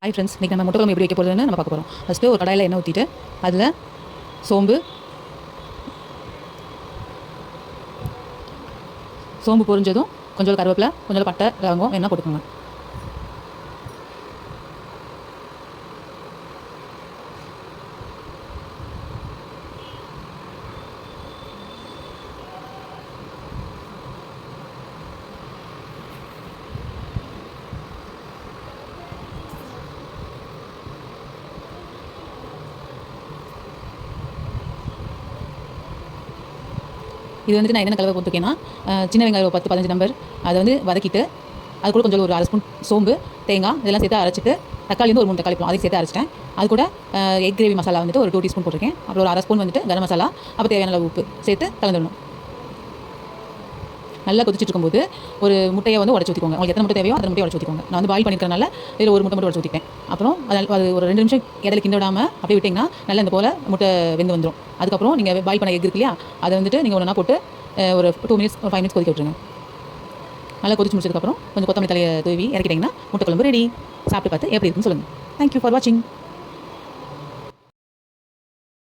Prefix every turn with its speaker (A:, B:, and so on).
A: Hi friends, இன்றைக்கி நம்ம முட்டை குழம்பு எப்படி வைக்க போகிறதுன்னு நம்ம பார்க்க போகிறோம். ஃபஸ்ட்டு ஒரு கடாயில் எண்ணெய் ஊற்றிட்டு அதில் சோம்பு பொரிஞ்சதும் கொஞ்சம் கருவேப்பிலை, கொஞ்சம் பட்டை, லவங்கம் வேணால் போட்டுக்கோங்க. இது வந்துட்டு நான் என்னென்ன கலவை போட்டுருக்கேன்னா, சின்ன வெங்காயம் ஒரு 10-15 நம்பர் அதை வந்து வதக்கிட்டு அது கூட கொஞ்சம் ஒரு 1/2 ஸ்பூன் சோம்பு, தேங்காய் இதெல்லாம் சேர்த்து அரைச்சிட்டு, தக்காளி வந்து ஒரு 3 தக்காளி போடும் அதையும் சேர்த்து அரைச்சிட்டேன். அது கூட எக் கிரேவி மசாலா வந்துட்டு ஒரு 2 டீஸ்பூன் போட்டிருக்கேன். அப்புறம் ஒரு 1/2 ஸ்பூன் வந்துட்டு கரம் மசாலா, அப்புறம் தேவையான அளவு உப்பு சேர்த்து கலந்துடணும். நல்லா கொதிச்சுட்டு இருக்கும்போது ஒரு முட்டையை வந்து உடச்சி ஊற்றிக்கோங்க. உங்களுக்கு எத்தனை முட்டை தேவையோ அந்த முட்டையை உடச்சி ஊற்றிக்கோங்க. நான் வந்து பாயில் பண்ணிக்கிறனால இதில் ஒரு முட்டை மட்டும் உடச்சி ஊற்றிட்டேன். அப்புறம் அது ஒரு 2 நிமிஷம் இடையில கிண்ட விடாமல் அப்படியே விட்டிங்கன்னா நல்லா இந்த போல் முட்டை வெந்து வந்துடும். அதுக்கப்புறம் நீங்கள் பாயில் பண்ண எக் இருக்கு இல்லையா, அதை வந்துட்டு நீங்கள் ஒன்றா போட்டு ஒரு 2 மினிட்ஸ் ஒரு 5 மினிட்ஸ் கொதிக்க விட்டுருங்க. நல்லா கொதிச்சு முடிச்சதுக்கப்புறம் கொஞ்சம் கொத்தமல்லி தலையை தூவி இறக்கிட்டிங்கன்னா முட்டை குழம்பு ரெடி. சாப்பிட்டு பார்த்து எப்படி இருக்குன்னு சொல்லுங்கள். தேங்க்யூ ஃபார் வாட்சிங்.